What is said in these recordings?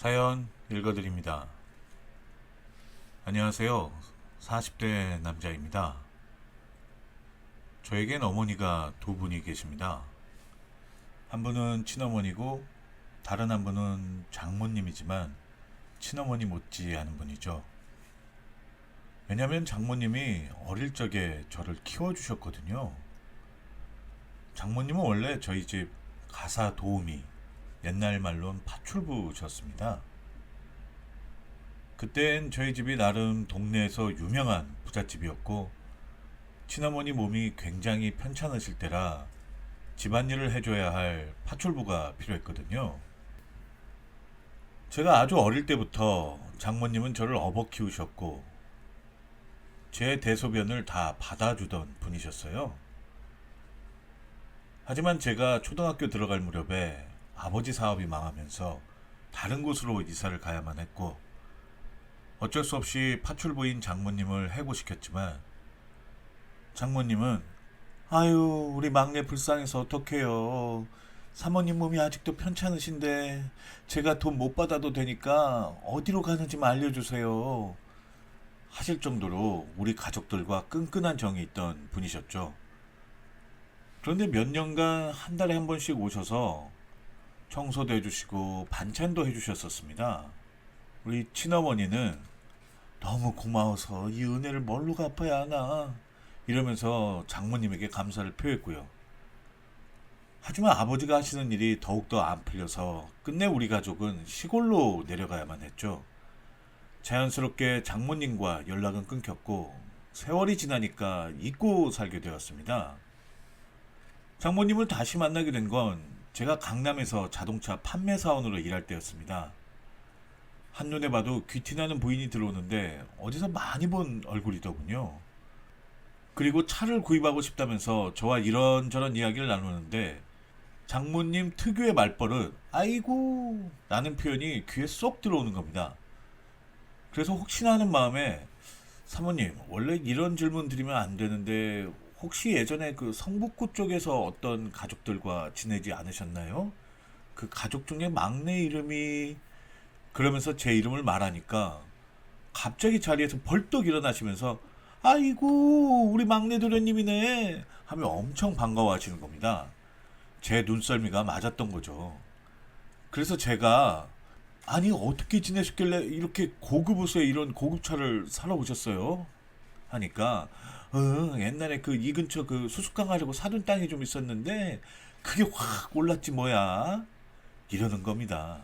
사연 읽어드립니다. 안녕하세요. 40대 남자입니다. 저에겐 어머니가 두 분이 계십니다. 한 분은 친어머니고 다른 한 분은 장모님이지만 친어머니 못지 않은 분이죠. 왜냐면 장모님이 어릴 적에 저를 키워주셨거든요. 장모님은 원래 저희 집 가사 도우미, 옛날 말로는 파출부셨습니다. 그땐 저희 집이 나름 동네에서 유명한 부잣집이었고 친어머니 몸이 굉장히 편찮으실 때라 집안일을 해줘야 할 파출부가 필요했거든요. 제가 아주 어릴 때부터 장모님은 저를 업어 키우셨고 제 대소변을 다 받아주던 분이셨어요. 하지만 제가 초등학교 들어갈 무렵에 아버지 사업이 망하면서 다른 곳으로 이사를 가야만 했고 어쩔 수 없이 파출부인 장모님을 해고시켰지만 장모님은 아유 우리 막내 불쌍해서 어떡해요. 사모님 몸이 아직도 편찮으신데 제가 돈 못 받아도 되니까 어디로 가는지 알려주세요 하실 정도로 우리 가족들과 끈끈한 정이 있던 분이셨죠. 그런데 몇 년간 한 달에 한 번씩 오셔서 청소도 해주시고 반찬도 해주셨었습니다. 우리 친어머니는 너무 고마워서 이 은혜를 뭘로 갚아야 하나 이러면서 장모님에게 감사를 표했고요. 하지만 아버지가 하시는 일이 더욱더 안 풀려서 끝내 우리 가족은 시골로 내려가야만 했죠. 자연스럽게 장모님과 연락은 끊겼고 세월이 지나니까 잊고 살게 되었습니다. 장모님을 다시 만나게 된 건 제가 강남에서 자동차 판매 사원으로 일할 때였습니다. 한눈에 봐도 귀티나는 부인이 들어오는데 어디서 많이 본 얼굴이더군요. 그리고 차를 구입하고 싶다면서 저와 이런저런 이야기를 나누는데 장모님 특유의 말버릇 아이고 라는 표현이 귀에 쏙 들어오는 겁니다. 그래서 혹시나 하는 마음에 사모님 원래 이런 질문 드리면 안 되는데 혹시 예전에 그 성북구 쪽에서 어떤 가족들과 지내지 않으셨나요? 그 가족 중에 막내 이름이 그러면서 제 이름을 말하니까 갑자기 자리에서 벌떡 일어나시면서 아이고 우리 막내 도련님이네 하며 엄청 반가워하시는 겁니다. 제 눈썰미가 맞았던 거죠. 그래서 제가 아니 어떻게 지내셨길래 이렇게 고급 옷에 이런 고급차를 사러 오셨어요? 하니까 옛날에 그 이 근처 그 수수깡 하려고 사둔 땅이 좀 있었는데 그게 확 올랐지 뭐야 이러는 겁니다.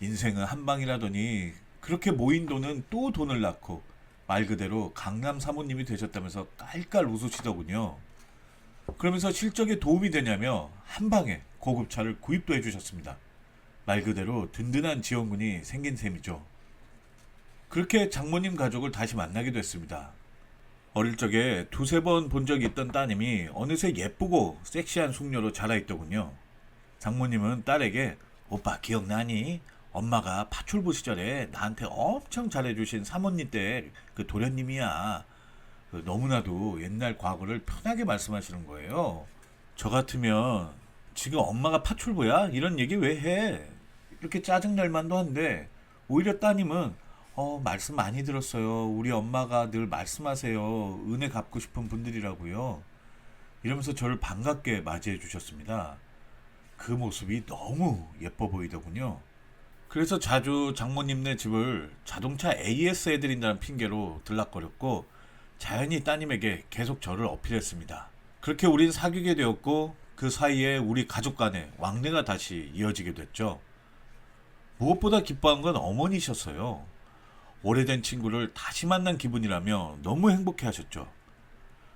인생은 한 방이라더니 그렇게 모인 돈은 또 돈을 낳고 말 그대로 강남 사모님이 되셨다면서 깔깔 웃으시더군요. 그러면서 실적에 도움이 되냐며 한 방에 고급차를 구입도 해주셨습니다. 말 그대로 든든한 지원군이 생긴 셈이죠. 그렇게 장모님 가족을 다시 만나게 됐습니다. 어릴 적에 두세 번 본 적이 있던 따님이 어느새 예쁘고 섹시한 숙녀로 자라있더군요. 장모님은 딸에게 오빠 기억나니? 엄마가 파출부 시절에 나한테 엄청 잘해주신 사모님 댁 그 도련님이야. 너무나도 옛날 과거를 편하게 말씀하시는 거예요. 저 같으면 지금 엄마가 파출부야? 이런 얘기 왜 해? 이렇게 짜증날 만도 한데 오히려 따님은 말씀 많이 들었어요. 우리 엄마가 늘 말씀하세요. 은혜 갚고 싶은 분들이라고요. 이러면서 저를 반갑게 맞이해 주셨습니다. 그 모습이 너무 예뻐 보이더군요. 그래서 자주 장모님네 집을 자동차 AS 해드린다는 핑계로 들락거렸고 자연히 따님에게 계속 저를 어필했습니다. 그렇게 우린 사귀게 되었고 그 사이에 우리 가족 간의 왕래가 다시 이어지게 됐죠. 무엇보다 기뻐한 건 어머니셨어요. 오래된 친구를 다시 만난 기분이라며 너무 행복해 하셨죠.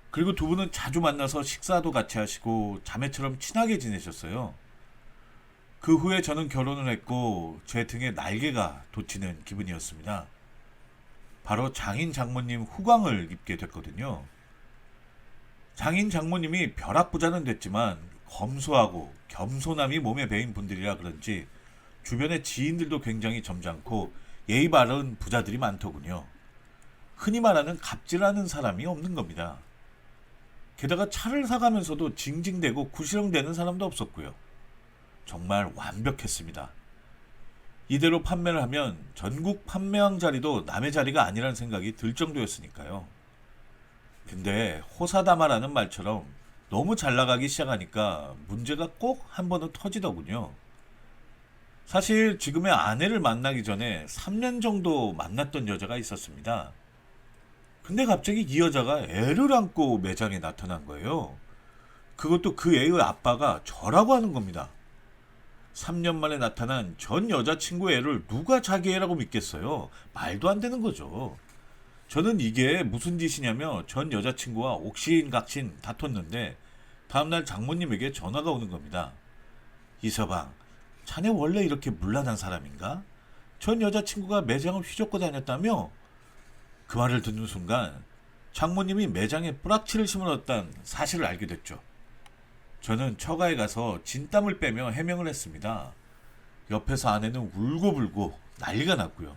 그리고 두 분은 자주 만나서 식사도 같이 하시고 자매처럼 친하게 지내셨어요. 그 후에 저는 결혼을 했고 제 등에 날개가 돋치는 기분이었습니다. 바로 장인 장모님 후광을 입게 됐거든요. 장인 장모님이 벼락부자는 됐지만 검소하고 겸손함이 몸에 배인 분들이라 그런지 주변의 지인들도 굉장히 점잖고 예의 바른 부자들이 많더군요. 흔히 말하는 갑질하는 사람이 없는 겁니다. 게다가 차를 사가면서도 징징대고 구시렁대는 사람도 없었고요. 정말 완벽했습니다. 이대로 판매를 하면 전국 판매왕 자리도 남의 자리가 아니라는 생각이 들 정도였으니까요. 근데 호사다마라는 말처럼 너무 잘 나가기 시작하니까 문제가 꼭 한 번은 터지더군요. 사실 지금의 아내를 만나기 전에 3년 정도 만났던 여자가 있었습니다. 근데 갑자기 이 여자가 애를 안고 매장에 나타난 거예요. 그것도 그 애의 아빠가 저라고 하는 겁니다. 3년 만에 나타난 전 여자친구의 애를 누가 자기 애라고 믿겠어요? 말도 안 되는 거죠. 저는 이게 무슨 짓이냐며 전 여자친구와 옥신각신 다퉜는데 다음날 장모님에게 전화가 오는 겁니다. 이서방, 자네 원래 이렇게 문란한 사람인가? 전 여자친구가 매장을 휘젓고 다녔다며? 그 말을 듣는 순간 장모님이 매장에 뿌락치를 심어놨다는 사실을 알게 됐죠. 저는 처가에 가서 진땀을 빼며 해명을 했습니다. 옆에서 아내는 울고불고 난리가 났고요.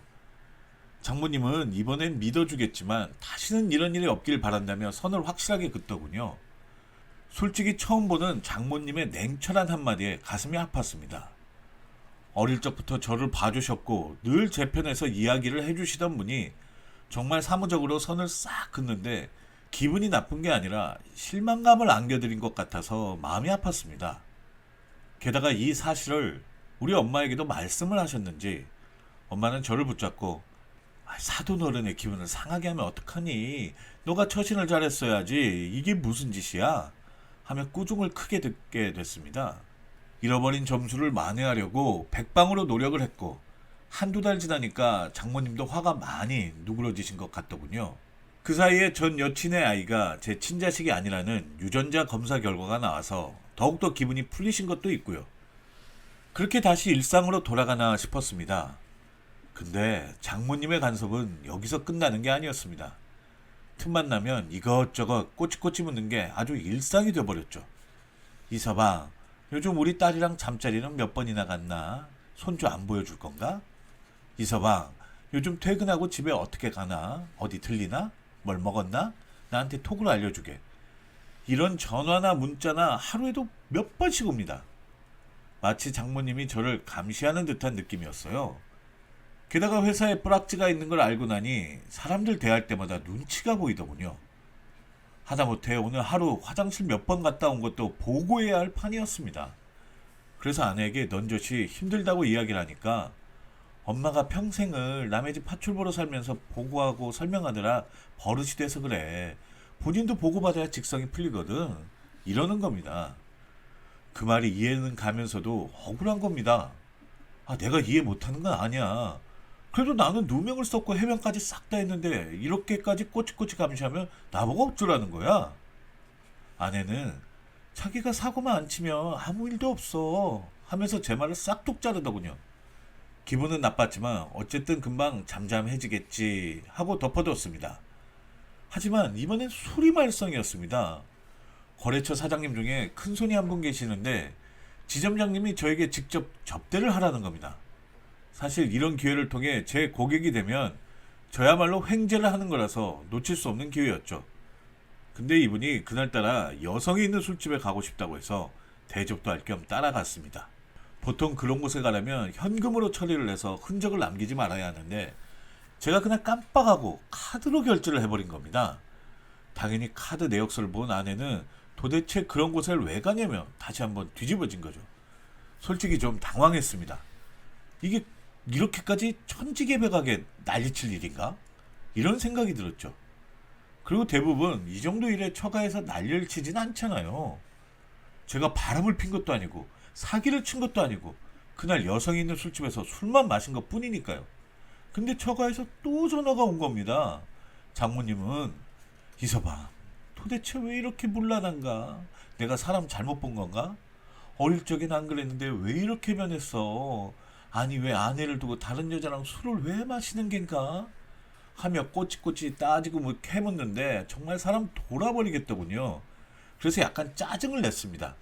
장모님은 이번엔 믿어주겠지만 다시는 이런 일이 없길 바란다며 선을 확실하게 긋더군요. 솔직히 처음 보는 장모님의 냉철한 한마디에 가슴이 아팠습니다. 어릴 적부터 저를 봐주셨고 늘 제 편에서 이야기를 해주시던 분이 정말 사무적으로 선을 싹 긋는데 기분이 나쁜 게 아니라 실망감을 안겨드린 것 같아서 마음이 아팠습니다. 게다가 이 사실을 우리 엄마에게도 말씀을 하셨는지 엄마는 저를 붙잡고 사돈 어른의 기분을 상하게 하면 어떡하니? 너가 처신을 잘했어야지. 이게 무슨 짓이야? 하며 꾸중을 크게 듣게 됐습니다. 잃어버린 점수를 만회하려고 백방으로 노력을 했고 한두 달 지나니까 장모님도 화가 많이 누그러지신 것 같더군요. 그 사이에 전 여친의 아이가 제 친자식이 아니라는 유전자 검사 결과가 나와서 더욱더 기분이 풀리신 것도 있고요. 그렇게 다시 일상으로 돌아가나 싶었습니다. 근데 장모님의 간섭은 여기서 끝나는 게 아니었습니다. 틈만 나면 이것저것 꼬치꼬치 묻는 게 아주 일상이 되어버렸죠. 이서방, 요즘 우리 딸이랑 잠자리는 몇 번이나 갔나? 손주 안 보여줄 건가? 이서방, 요즘 퇴근하고 집에 어떻게 가나? 어디 들리나? 뭘 먹었나? 나한테 톡으로 알려주게. 이런 전화나 문자나 하루에도 몇 번씩 옵니다. 마치 장모님이 저를 감시하는 듯한 느낌이었어요. 게다가 회사에 뿌락지가 있는 걸 알고 나니 사람들 대할 때마다 눈치가 보이더군요. 하다못해 오늘 하루 화장실 몇 번 갔다 온 것도 보고해야 할 판이었습니다. 그래서 아내에게 넌저시 힘들다고 이야기를 하니까 엄마가 평생을 남의 집 파출 보러 살면서 보고하고 설명하느라 버릇이 돼서 그래. 본인도 보고받아야 직성이 풀리거든. 이러는 겁니다. 그 말이 이해는 가면서도 억울한 겁니다. 내가 이해 못하는 건 아니야. 그래도 나는 누명을 썼고 해명까지 싹 다 했는데 이렇게까지 꼬치꼬치 감시하면 나보고 어쩌라는 거야? 아내는 자기가 사고만 안 치면 아무 일도 없어 하면서 제 말을 싹둑 자르더군요. 기분은 나빴지만 어쨌든 금방 잠잠해지겠지 하고 덮어뒀습니다. 하지만 이번엔 수리말썽이었습니다. 거래처 사장님 중에 큰손이 한 분 계시는데 지점장님이 저에게 직접 접대를 하라는 겁니다. 사실 이런 기회를 통해 제 고객이 되면 저야말로 횡재를 하는 거라서 놓칠 수 없는 기회였죠. 근데 이분이 그날따라 여성이 있는 술집에 가고 싶다고 해서 대접도 할 겸 따라갔습니다. 보통 그런 곳에 가려면 현금으로 처리를 해서 흔적을 남기지 말아야 하는데 제가 그냥 깜빡하고 카드로 결제를 해버린 겁니다. 당연히 카드 내역서를 본 아내는 도대체 그런 곳을 왜 가냐며 다시 한번 뒤집어진 거죠. 솔직히 좀 당황했습니다. 이게 이렇게까지 천지개벽하게 난리칠 일인가? 이런 생각이 들었죠. 그리고 대부분 이 정도 일에 처가에서 난리를 치진 않잖아요. 제가 바람을 핀 것도 아니고 사기를 친 것도 아니고 그날 여성이 있는 술집에서 술만 마신 것 뿐이니까요. 근데 처가에서 또 전화가 온 겁니다. 장모님은 이서방, 도대체 왜 이렇게 문란한가? 내가 사람 잘못 본 건가? 어릴 적엔 안 그랬는데 왜 이렇게 변했어? 아니 왜 아내를 두고 다른 여자랑 술을 왜 마시는 겐가? 하며 꼬치꼬치 따지고 캐묻는데 정말 사람 돌아버리겠더군요. 그래서 약간 짜증을 냈습니다.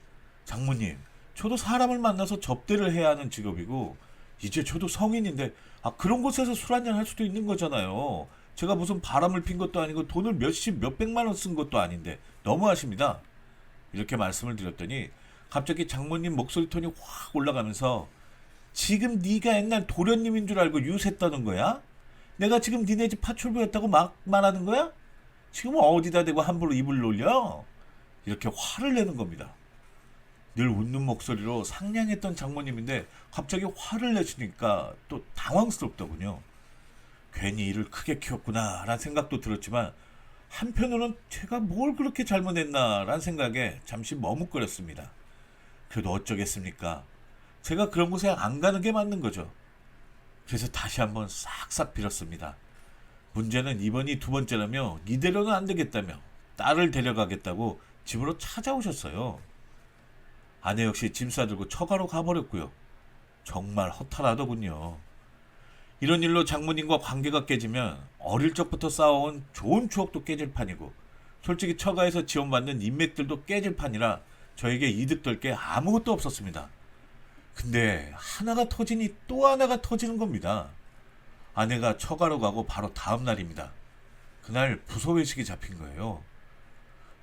장모님, 저도 사람을 만나서 접대를 해야 하는 직업이고 이제 저도 성인인데 그런 곳에서 술 한잔 할 수도 있는 거잖아요. 제가 무슨 바람을 핀 것도 아니고 돈을 몇십 몇백만 원 쓴 것도 아닌데 너무하십니다. 이렇게 말씀을 드렸더니 갑자기 장모님 목소리 톤이 확 올라가면서 지금 네가 옛날 도련님인 줄 알고 유세 떠는 거야? 내가 지금 니네 집 파출부였다고 막 말하는 거야? 지금 어디다 대고 함부로 입을 놀려? 이렇게 화를 내는 겁니다. 늘 웃는 목소리로 상냥했던 장모님인데 갑자기 화를 내시니까 또 당황스럽더군요. 괜히 일을 크게 키웠구나 라는 생각도 들었지만 한편으로는 제가 뭘 그렇게 잘못했나 라는 생각에 잠시 머뭇거렸습니다. 그래도 어쩌겠습니까? 제가 그런 곳에 안 가는 게 맞는 거죠. 그래서 다시 한번 싹싹 빌었습니다. 문제는 이번이 두 번째라며 이대로는 안 되겠다며 딸을 데려가겠다고 집으로 찾아오셨어요. 아내 역시 짐 싸들고 처가로 가버렸고요. 정말 허탈하더군요. 이런 일로 장모님과 관계가 깨지면 어릴 적부터 쌓아온 좋은 추억도 깨질 판이고 솔직히 처가에서 지원받는 인맥들도 깨질 판이라 저에게 이득될 게 아무것도 없었습니다. 근데 하나가 터지니 또 하나가 터지는 겁니다. 아내가 처가로 가고 바로 다음 날입니다. 그날 부서 회식이 잡힌 거예요.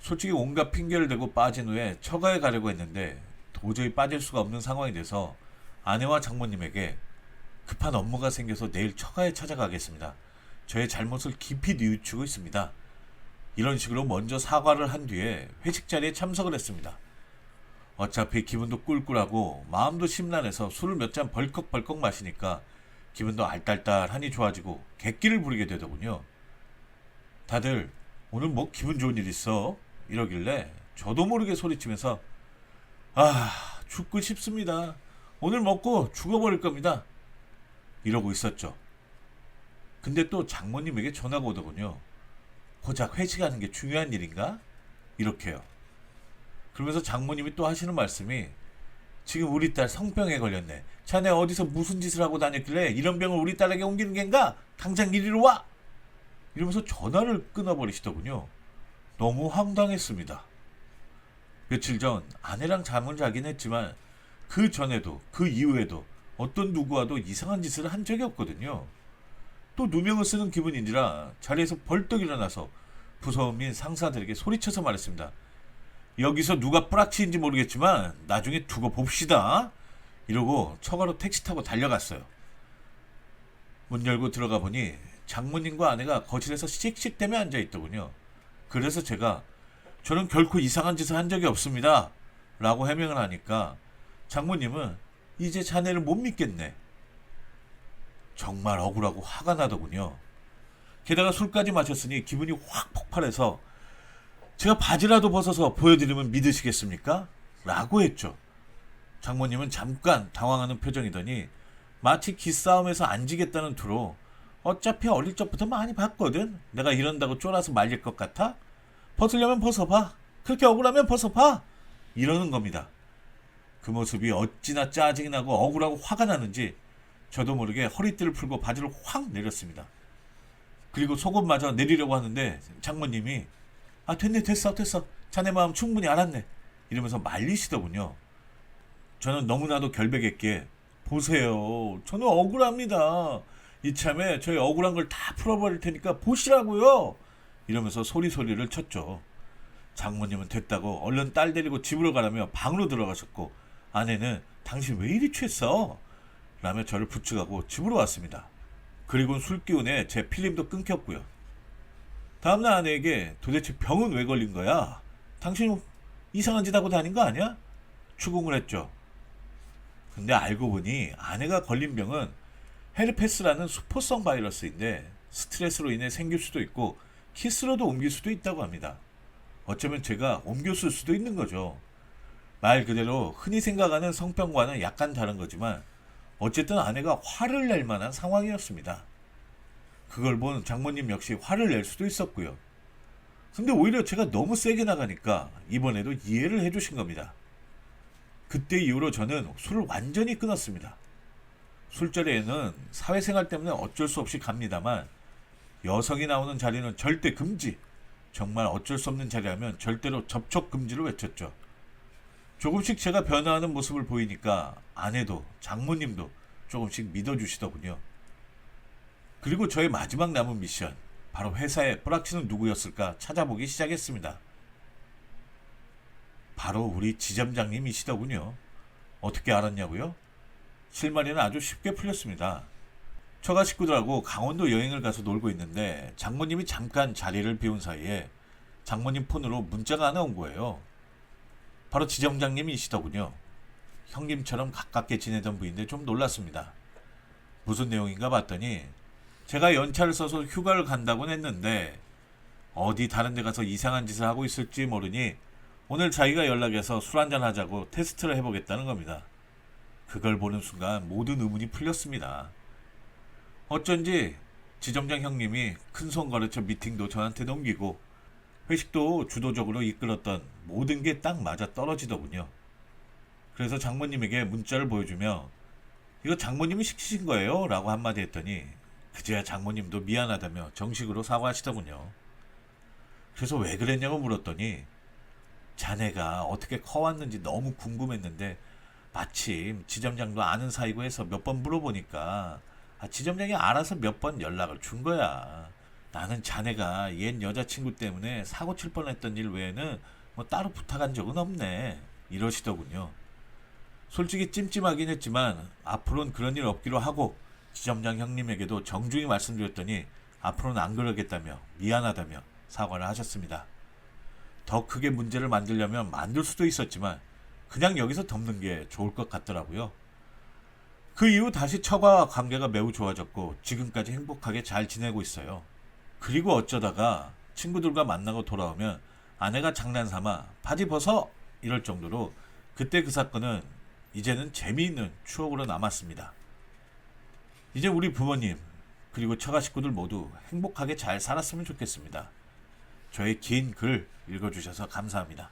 솔직히 온갖 핑계를 대고 빠진 후에 처가에 가려고 했는데 도저히 빠질 수가 없는 상황이 돼서 아내와 장모님에게 급한 업무가 생겨서 내일 처가에 찾아가겠습니다. 저의 잘못을 깊이 뉘우치고 있습니다. 이런 식으로 먼저 사과를 한 뒤에 회식 자리에 참석을 했습니다. 어차피 기분도 꿀꿀하고 마음도 심란해서 술을 몇 잔 벌컥벌컥 마시니까 기분도 알딸딸하니 좋아지고 객기를 부리게 되더군요. 다들 오늘 뭐 기분 좋은 일 있어? 이러길래 저도 모르게 소리치면서 죽고 싶습니다. 오늘 먹고 죽어버릴 겁니다. 이러고 있었죠. 근데 또 장모님에게 전화가 오더군요. 고작 회식하는 게 중요한 일인가? 이렇게요. 그러면서 장모님이 또 하시는 말씀이 지금 우리 딸 성병에 걸렸네. 자네 어디서 무슨 짓을 하고 다녔길래 이런 병을 우리 딸에게 옮기는 겐가? 당장 이리로 와! 이러면서 전화를 끊어버리시더군요. 너무 황당했습니다. 며칠 전 아내랑 잠을 자긴 했지만 그 전에도 그 이후에도 어떤 누구와도 이상한 짓을 한 적이 없거든요. 또 누명을 쓰는 기분이니라 자리에서 벌떡 일어나서 부서운 민 상사들에게 소리쳐서 말했습니다. 여기서 누가 뿌락치인지 모르겠지만 나중에 두고 봅시다. 이러고 처가로 택시 타고 달려갔어요. 문 열고 들어가 보니 장모님과 아내가 거실에서 씩씩대며 앉아있더군요. 그래서 제가 저는 결코 이상한 짓을 한 적이 없습니다. 라고 해명을 하니까 장모님은 이제 자네를 못 믿겠네. 정말 억울하고 화가 나더군요. 게다가 술까지 마셨으니 기분이 확 폭발해서 제가 바지라도 벗어서 보여드리면 믿으시겠습니까? 라고 했죠. 장모님은 잠깐 당황하는 표정이더니 마치 기싸움에서 안 지겠다는 투로 어차피 어릴 적부터 많이 봤거든. 내가 이런다고 쫄아서 말릴 것 같아? 벗으려면 벗어봐. 그렇게 억울하면 벗어봐. 이러는 겁니다. 그 모습이 어찌나 짜증이 나고 억울하고 화가 나는지 저도 모르게 허리띠를 풀고 바지를 확 내렸습니다. 그리고 속옷마저 내리려고 하는데 장모님이 됐네 됐어 자네 마음 충분히 알았네 이러면서 말리시더군요. 저는 너무나도 결백했기에 보세요. 저는 억울합니다. 이참에 저희 억울한 걸 다 풀어버릴 테니까 보시라고요. 이러면서 소리를 쳤죠. 장모님은 됐다고 얼른 딸 데리고 집으로 가라며 방으로 들어가셨고 아내는 당신 왜 이리 취했어? 라며 저를 부축하고 집으로 왔습니다. 그리고 술 기운에 제 필름도 끊겼고요. 다음날 아내에게 도대체 병은 왜 걸린 거야? 당신 이상한 짓 하고 다닌 거 아니야? 추궁을 했죠. 근데 알고 보니 아내가 걸린 병은 헤르페스라는 수포성 바이러스인데 스트레스로 인해 생길 수도 있고 키스로도 옮길 수도 있다고 합니다. 어쩌면 제가 옮겼을 수도 있는 거죠. 말 그대로 흔히 생각하는 성병과는 약간 다른 거지만 어쨌든 아내가 화를 낼 만한 상황이었습니다. 그걸 본 장모님 역시 화를 낼 수도 있었고요. 근데 오히려 제가 너무 세게 나가니까 이번에도 이해를 해주신 겁니다. 그때 이후로 저는 술을 완전히 끊었습니다. 술자리에는 사회생활 때문에 어쩔 수 없이 갑니다만 여성이 나오는 자리는 절대 금지. 정말 어쩔 수 없는 자리라면 절대로 접촉 금지로 외쳤죠. 조금씩 제가 변화하는 모습을 보이니까 아내도 장모님도 조금씩 믿어주시더군요. 그리고 저의 마지막 남은 미션, 바로 회사에 뿌락치는 누구였을까 찾아보기 시작했습니다. 바로 우리 지점장님이시더군요. 어떻게 알았냐고요? 실마리는 아주 쉽게 풀렸습니다. 처가 식구들하고 강원도 여행을 가서 놀고 있는데 장모님이 잠깐 자리를 비운 사이에 장모님 폰으로 문자가 하나 온 거예요. 바로 지점장님이시더군요. 형님처럼 가깝게 지내던 분인데 좀 놀랐습니다. 무슨 내용인가 봤더니 제가 연차를 써서 휴가를 간다곤 했는데 어디 다른 데 가서 이상한 짓을 하고 있을지 모르니 오늘 자기가 연락해서 술 한잔 하자고 테스트를 해보겠다는 겁니다. 그걸 보는 순간 모든 의문이 풀렸습니다. 어쩐지 지점장 형님이 큰손 거래처 미팅도 저한테 넘기고 회식도 주도적으로 이끌었던 모든 게 딱 맞아 떨어지더군요. 그래서 장모님에게 문자를 보여주며 이거 장모님이 시키신 거예요? 라고 한마디 했더니 그제야 장모님도 미안하다며 정식으로 사과하시더군요. 그래서 왜 그랬냐고 물었더니 자네가 어떻게 커왔는지 너무 궁금했는데 마침 지점장도 아는 사이고 해서 몇 번 물어보니까 지점장이 알아서 몇 번 연락을 준 거야. 나는 자네가 옛 여자친구 때문에 사고 칠 뻔했던 일 외에는 뭐 따로 부탁한 적은 없네. 이러시더군요. 솔직히 찜찜하긴 했지만 앞으로는 그런 일 없기로 하고 지점장 형님에게도 정중히 말씀드렸더니 앞으로는 안 그러겠다며 미안하다며 사과를 하셨습니다. 더 크게 문제를 만들려면 만들 수도 있었지만 그냥 여기서 덮는 게 좋을 것 같더라고요. 그 이후 다시 처가 관계가 매우 좋아졌고 지금까지 행복하게 잘 지내고 있어요. 그리고 어쩌다가 친구들과 만나고 돌아오면 아내가 장난삼아 바지 벗어 이럴 정도로 그때 그 사건은 이제는 재미있는 추억으로 남았습니다. 이제 우리 부모님 그리고 처가 식구들 모두 행복하게 잘 살았으면 좋겠습니다. 저의 긴 글 읽어주셔서 감사합니다.